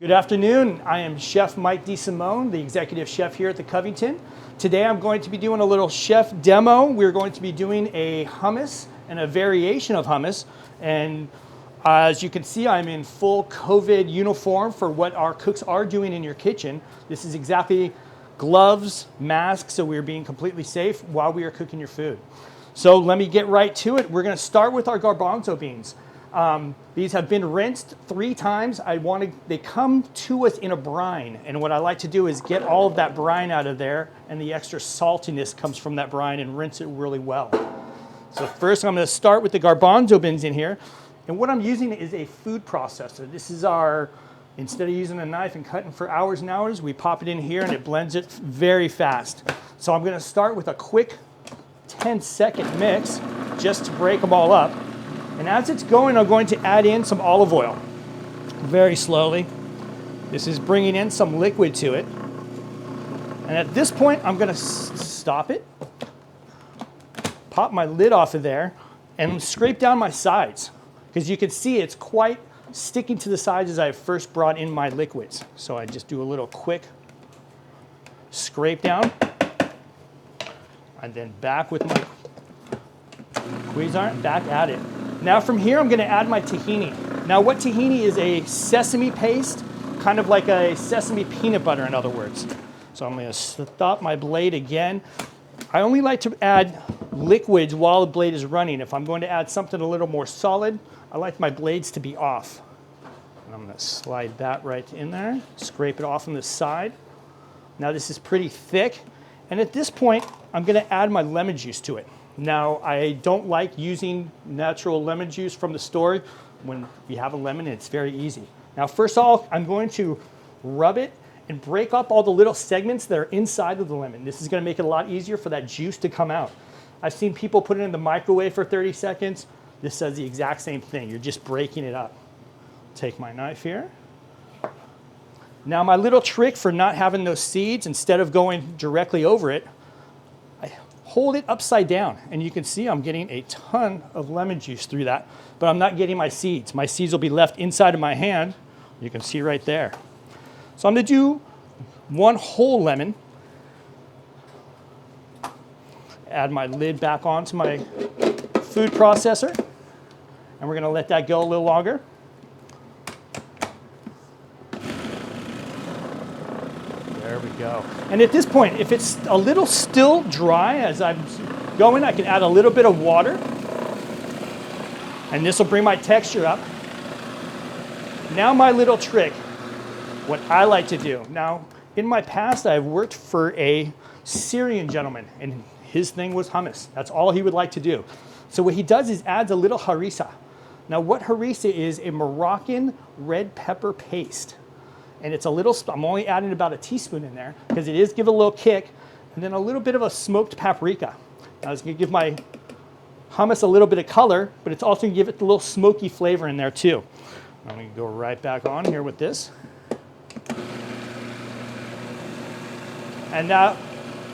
Good afternoon. I am Chef Mike DeSimone, the executive chef here at the Covington. Today I'm going to be doing a little chef demo. We're going to be doing a hummus and a variation of hummus. And as you can see, I'm in full COVID uniform for what our cooks are doing in your kitchen. This is exactly gloves, masks, so we're being completely safe while we are cooking your food. So let me get right to it. We're going to start with our garbanzo beans. These have been rinsed 3 times. They come to us in a brine, and what I like to do is get all of that brine out of there, and the extra saltiness comes from that brine, and rinse it really well. So first I'm going to start with the garbanzo beans in here, and what I'm using is a food processor. This is instead of using a knife and cutting for hours and hours, we pop it in here and it blends it very fast. So I'm going to start with a quick 10-second mix just to break them all up. And as it's going, I'm going to add in some olive oil very slowly. This is bringing in some liquid to it. And at this point, I'm going to stop it, pop my lid off of there, and scrape down my sides. Because you can see it's quite sticking to the sides as I first brought in my liquids. So I just do a little quick scrape down, and then back with my Cuisinart, back at it. Now from here, I'm going to add my tahini. Now what tahini is a sesame paste, kind of like a sesame peanut butter in other words. So I'm going to stop my blade again. I only like to add liquids while the blade is running. If I'm going to add something a little more solid, I like my blades to be off. And I'm going to slide that right in there, scrape it off on the side. Now this is pretty thick. And at this point, I'm going to add my lemon juice to it. Now, I don't like using natural lemon juice from the store. When you have a lemon, it's very easy. Now, first of all, I'm going to rub it and break up all the little segments that are inside of the lemon. This is going to make it a lot easier for that juice to come out. I've seen people put it in the microwave for 30 seconds. This does the exact same thing. You're just breaking it up. Take my knife here. Now, my little trick for not having those seeds, instead of going directly over it, hold it upside down, and you can see I'm getting a ton of lemon juice through that, but I'm not getting my seeds. My seeds will be left inside of my hand. You can see right there. So I'm going to do 1 whole lemon. Add my lid back onto my food processor, and we're going to let that go a little longer. There we go. And at this point, if it's a little still dry as I'm going, I can add a little bit of water. And this will bring my texture up. Now my little trick, what I like to do. Now, in my past, I've worked for a Syrian gentleman, and his thing was hummus. That's all he would like to do. So what he does is adds a little harissa. Now what harissa is a Moroccan red pepper paste. And it's a little, I'm only adding about a teaspoon in there because it is give a little kick, and then a little bit of a smoked paprika. Now it's going to give my hummus a little bit of color, but it's also going to give it a little smoky flavor in there too. I'm going to go right back on here with this. And now,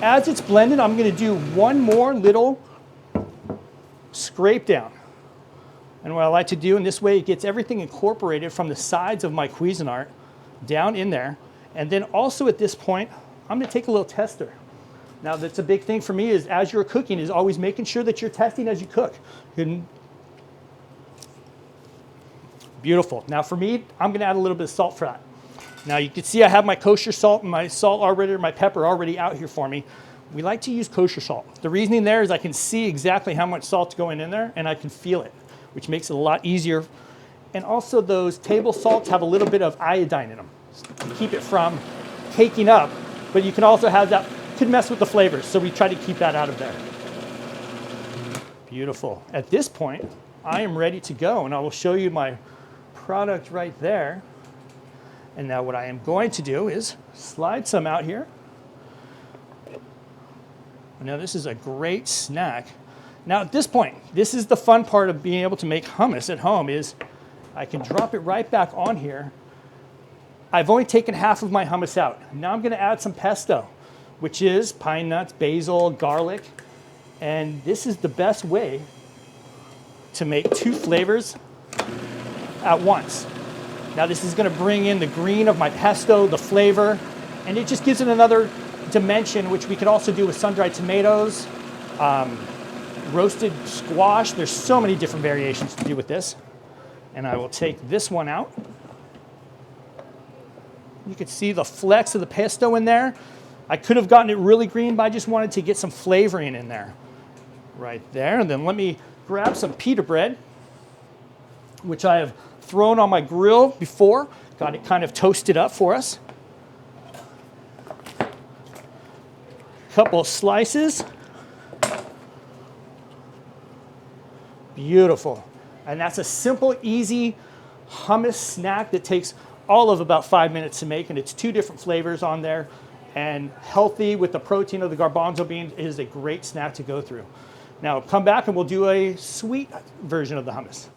as it's blended, I'm going to do one more little scrape down. And what I like to do in this way, it gets everything incorporated from the sides of my Cuisinart down in there. And then also at this point, I'm going to take a little tester. Now that's a big thing for me is as you're cooking is always making sure that you're testing as you cook. Beautiful. Now for me, I'm going to add a little bit of salt for that. Now you can see I have my kosher salt and my salt already, or my pepper already out here for me. We like to use kosher salt. The reasoning there is I can see exactly how much salt's going in there and I can feel it, which makes it a lot easier. And also those table salts have a little bit of iodine in them to keep it from caking up, but you can also have that, could mess with the flavors, so we try to keep that out of there. Beautiful. At this point, I am ready to go, and I will show you my product right there. And now what I am going to do is slide some out here. Now this is a great snack. Now at this point, this is the fun part of being able to make hummus at home is I can drop it right back on here. I've only taken half of my hummus out. Now I'm going to add some pesto, which is pine nuts, basil, garlic. And this is the best way to make 2 flavors at once. Now this is going to bring in the green of my pesto, the flavor, and it just gives it another dimension, which we could also do with sun-dried tomatoes, roasted squash. There's so many different variations to do with this. And I will take this one out. You can see the flecks of the pesto in there. I could have gotten it really green, but I just wanted to get some flavoring in there. Right there. And then let me grab some pita bread, which I have thrown on my grill before. Got it kind of toasted up for us. Couple of slices. Beautiful. And that's a simple, easy hummus snack that takes all of about 5 minutes to make, and it's 2 different flavors on there, and healthy with the protein of the garbanzo beans. It is a great snack to go through. Now come back and we'll do a sweet version of the hummus.